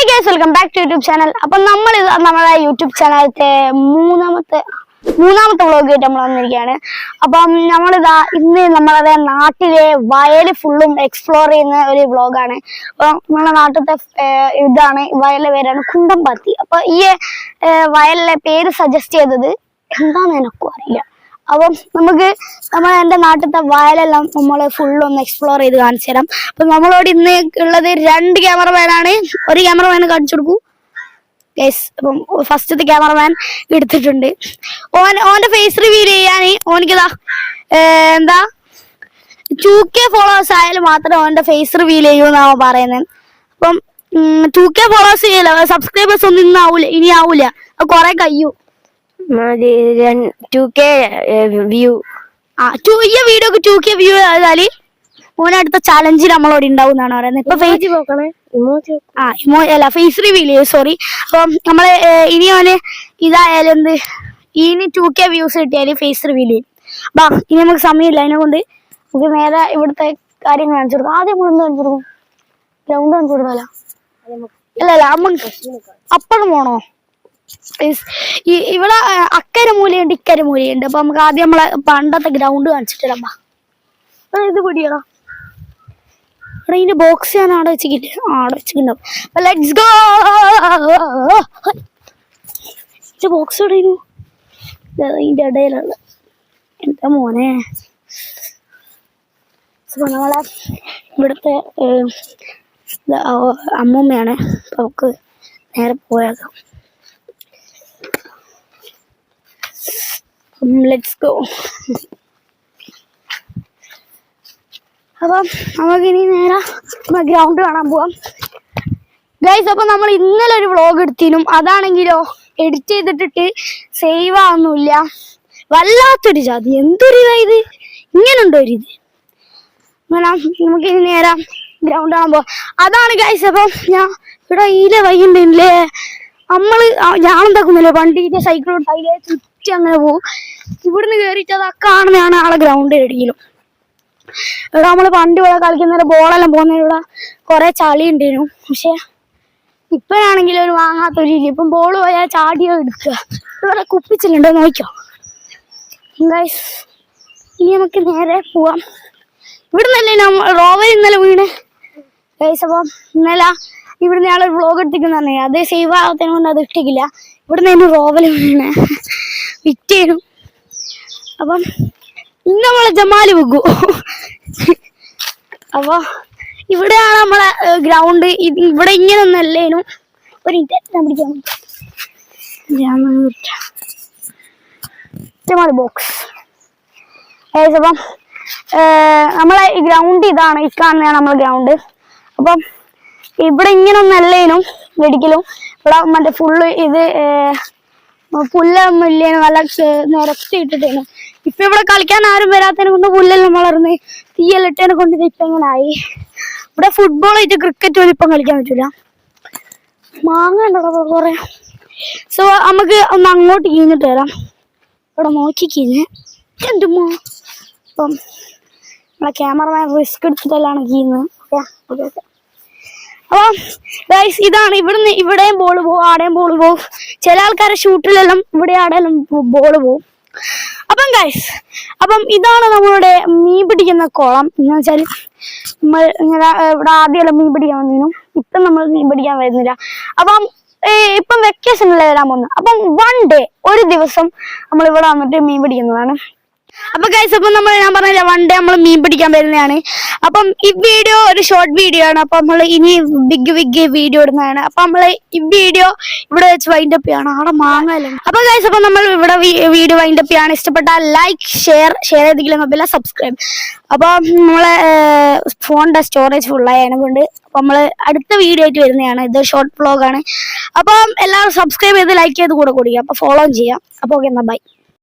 Hi guys, welcome back to YouTube channel. അപ്പം നമ്മൾ നമ്മുടെ യൂട്യൂബ് ചാനലത്തെ മൂന്നാമത്തെ വ്ളോഗ് ആയിട്ട് നമ്മൾ വന്നിരിക്കുകയാണ്. അപ്പം നമ്മളിതാ ഇന്ന് നമ്മളത് നാട്ടിലെ വയൽ ഫുള്ളും എക്സ്പ്ലോർ ചെയ്യുന്ന ഒരു വ്ളോഗാണ്. അപ്പം നമ്മുടെ നാട്ടിലത്തെ ഇതാണ് വയലിലെ പേരാണ് കുണ്ടംപാത്തി. അപ്പൊ ഈ വയലിലെ പേര് സജസ്റ്റ് ചെയ്തത് എന്താന്ന് എനക്കും അറിയില്ല. അപ്പം നമുക്ക് എന്റെ നാട്ടിലത്തെ വയലെല്ലാം നമ്മള് ഫുള്ളൊന്ന് എക്സ്പ്ലോർ ചെയ്ത് കാണിച്ചു തരാം. അപ്പൊ നമ്മളോട് ഇന്ന് ഉള്ളത് 2 ക്യാമറമാനാണ്. ഒരു ക്യാമറമാൻ കാണിച്ചു കൊടുക്കൂ ഗൈസ്. അപ്പം ഫസ്റ്റത്തെ ക്യാമറമാൻ എടുത്തിട്ടുണ്ട്. ഓന്റെ ഫേസ് റിവീൽ ചെയ്യാൻ ഓനിക്കിതാ എന്താ 2K ഫോളോവേഴ്സ് ആയാലും മാത്രമേ ഓന്റെ ഫേസ് റിവീൽ ചെയ്യൂന്നാണ് പറയുന്നത്. അപ്പം 2K ഫോളോവേഴ്സ് ചെയ്യില്ല, സബ്സ്ക്രൈബേഴ്സ് ഒന്നും ഇനി ആവൂല, അത് കൊറേ കഴിയും. 2K view. ഈ വീഡിയോക്ക് 2K വ്യൂ ആയാല് ഓനടുത്ത ചാലഞ്ച് നമ്മളോട് ഉണ്ടാവും എന്നാണ് പറയുന്നത്. ഇപ്പൊ ഫേസ് റിവീൽ ചെയ്യും, സോറി. അപ്പം നമ്മള് ഇനി ഓന് ഇതായാലും ഇനി 2K വ്യൂസ് കിട്ടിയാല് ഫേസ് റിവീൽ ചെയ്യും. ബാ, ഇനി നമുക്ക് സമയമില്ല, അതിനെ കൊണ്ട് നമുക്ക് നേരെ ഇവിടുത്തെ കാര്യങ്ങൾ കാണിച്ചു കൊടുക്കാം. ആദ്യം നമ്മൾ എന്ത് കാണിച്ചു കൊടുക്കും? ഗ്രൗണ്ട് കാണിച്ചു കൊടുക്കാലോ. അല്ലല്ല, അപ്പഴും പോണോ? ഇവിടെ അക്കര മൂലയുണ്ട്, ഇക്കര മൂലയുണ്ട്. അപ്പൊ നമുക്ക് ആദ്യം നമ്മളെ പണ്ടത്തെ ഗ്രൗണ്ട് കാണിച്ചിട്ടില്ല. ഇത് പിടിയടാ, ഇവിടെ ഇതിന്റെ ബോക്സ് ഞാൻ ആടെ വെച്ചിട്ടില്ല, ആടെ വെച്ചിട്ടുണ്ടാവും. Let's go. ഇതിന്റെ ബോക്സ് ഇവിടെ ഇതിന്റെ ഇടയിലുള്ള എന്താ മോനെ. നമ്മളെ ഇവിടുത്തെ അമ്മൂമ്മയാണ്. അപ്പൊ നമുക്ക് നേരെ പോയേക്കാം. Let's go. അപ്പം നമുക്കിനി നേരെ ഗ്രൗണ്ട് കാണാൻ പോവാം ഗൈസ്. അപ്പൊ നമ്മൾ ഇന്നലെ ഒരു വ്ളോഗ് എടുത്തിനും, അതാണെങ്കിലോ എഡിറ്റ് ചെയ്തിട്ടിട്ട് സേവ് ആവുന്നില്ല. വല്ലാത്തൊരു ജാതി, എന്തൊരു ഇത്, ഇങ്ങനുണ്ടോ ഒരു ഇത്. നമുക്കിനി നേരെ ഗ്രൗണ്ട് കാണാൻ പോവാം. അതാണ് ഗൈസ്. അപ്പം ഇവിടെ ഈലെ വൈകുണ്ടല്ലേ, ഞാനെന്താക്കുന്നില്ലേ, വണ്ടിന്റെ സൈക്കിളോട്ട് അതിലെ ചുറ്റി അങ്ങനെ പോകും. ഇവിടുന്ന് കയറിയിട്ട് അത് കാണുന്നതാണ് ആളെ ഗ്രൗണ്ട് എടിയിലും. ഇവിടെ നമ്മള് പണ്ട് ഇവിടെ കളിക്കുന്ന ബോളെല്ലാം പോകുന്ന ഇവിടെ കുറെ ചളി ഉണ്ടായിരുന്നു. പക്ഷെ ഇപ്പഴാണെങ്കിൽ ഒരു വാങ്ങാത്തൊരു രീതി. ഇപ്പം ബോള് പോയാൽ ചാടിയോ എടുക്കുക. ഇവിടെ കുപ്പിച്ചിലുണ്ടോ നോക്കിയോ ഗൈസ്. ഇനി നമുക്ക് നേരെ പോവാം. ഇവിടുന്നല്ലേ റോവർ ഇന്നലെ വീണ് ഗൈസ്. അപ്പം ഇന്നലെ ഇവിടുന്ന് ആളൊരു വ്ളോഗ് എടുത്തിരിക്കുന്ന പറഞ്ഞേ, അത് സേവ് ആകത്തിനെ കൊണ്ട് അത് ഇട്ടിക്കില്ല. ഇവിടുന്ന് അതിന് റോവൽ വീണ് വിറ്റേനും. അപ്പം ഇന്ന് നമ്മളെ ജമാല് വെക്കൂ. അപ്പൊ ഇവിടെയാണ് നമ്മളെ ഗ്രൗണ്ട്. ഇവിടെ ഇങ്ങനെ ഒന്നല്ലേനും. ഒരു ജമാല് ബോക്സ്. അപ്പം നമ്മളെ ഈ ഗ്രൗണ്ട് ഇതാണ്, ഈ കാണുന്നതാണ് നമ്മളെ ഗ്രൗണ്ട്. അപ്പം ഇവിടെ ഇങ്ങനെ ഒന്നല്ലേനും ഒരിക്കലും. ഇവിടെ മറ്റേ ഫുള്ള് ഇത് പുല്ലൊന്നും ഇല്ലേനും, നല്ല നിരത്തി ഇട്ടിട്ടേനു. ഇപ്പൊ ഇവിടെ കളിക്കാൻ ആരും വരാത്തതിനെ കൊണ്ട് പുല്ലെല്ലാം വളർന്ന് തീയെല്ലാം ഇട്ടതിനെ കൊണ്ട് ഇപ്പൊ ഇങ്ങനെ ആയി. ഇവിടെ ഫുട്ബോൾ ആയിട്ട് ക്രിക്കറ്റ് പോലും ഇപ്പം കളിക്കാൻ പറ്റൂല. മാങ്ങ ഉണ്ടോ കുറെ. സോ നമുക്ക് ഒന്ന് അങ്ങോട്ട് കീഞ്ഞിട്ട് വരാം. ഇവിടെ നോക്കി കീഞ്ഞ് എന്തുമോ. അപ്പം നമ്മളെ ക്യാമറമാൻ റിസ്ക് എടുത്തിട്ടെല്ലാം കീഞ്ഞ്. അപ്പൊ ഗൈസ് ഇതാണ്, ഇവിടെയും ബോൾ പോകും, ആടെയും ബോൾ പോകും. ചില ആൾക്കാരെ ഷൂട്ടിലെല്ലാം ഇവിടെ ആടെല്ലാം ബോൾ പോകും. അപ്പം ഗൈസ്, അപ്പം ഇതാണ് നമ്മളുടെ മീൻ പിടിക്കുന്ന കുളം. എന്ന് വെച്ചാൽ നമ്മൾ ഇങ്ങനെ ഇവിടെ ആദ്യമെല്ലാം മീൻ പിടിക്കാൻ വന്നിരുന്നു, ഇപ്പം നമ്മൾ മീൻ പിടിക്കാൻ വരുന്നില്ല. അപ്പം ഇപ്പം വെക്കേഷനിൽ വരാൻ പോകുന്നു. അപ്പം 1 ഡേ, ഒരു ദിവസം നമ്മൾ ഇവിടെ വന്നിട്ട് മീൻ പിടിക്കുന്നതാണ്. അപ്പൊ ഗൈസ്, അപ്പൊ ഞാൻ പറഞ്ഞില്ല 1 ഡേ നമ്മൾ മീൻ പിടിക്കാൻ വരുന്നതാണ്. അപ്പം ഈ വീഡിയോ ഒരു ഷോർട്ട് വീഡിയോ ആണ്. അപ്പൊ നമ്മൾ ഇനി ബിഗ് വീഡിയോ ഇടുന്നതാണ്. അപ്പൊ നമ്മള് ഈ വീഡിയോ ഇവിടെ വെച്ച് വൈൻഡപ്പ് ചെയ്യാണ്. അവിടെ മാങ്ങല്ലേ. അപ്പൊ ഗൈസ്, അപ്പൊ നമ്മൾ ഇവിടെ വീഡിയോ വൈൻഡപ്പ് ചെയ്യാണ്. ഇഷ്ടപ്പെട്ടാൽ ലൈക്ക്, ഷെയർ ചെയ്തിട്ടില്ലെങ്കിൽ സബ്സ്ക്രൈബ്. അപ്പൊ നമ്മളെ ഫോണിന്റെ സ്റ്റോറേജ് ഫുള്ളായി അതിനെക്കൊണ്ട് അപ്പൊ നമ്മള് അടുത്ത വീഡിയോ ആയിട്ട് വരുന്നതാണ്. ഇത് ഷോർട്ട് വ്ളോഗ് ആണ്. അപ്പം എല്ലാവരും സബ്സ്ക്രൈബ് ചെയ്ത് ലൈക്ക് ചെയ്ത് കൂടെ കൊടുക്കുക. അപ്പൊ ഫോളോ ചെയ്യാം. അപ്പൊ ഓക്കെ, എന്നാ ബൈ.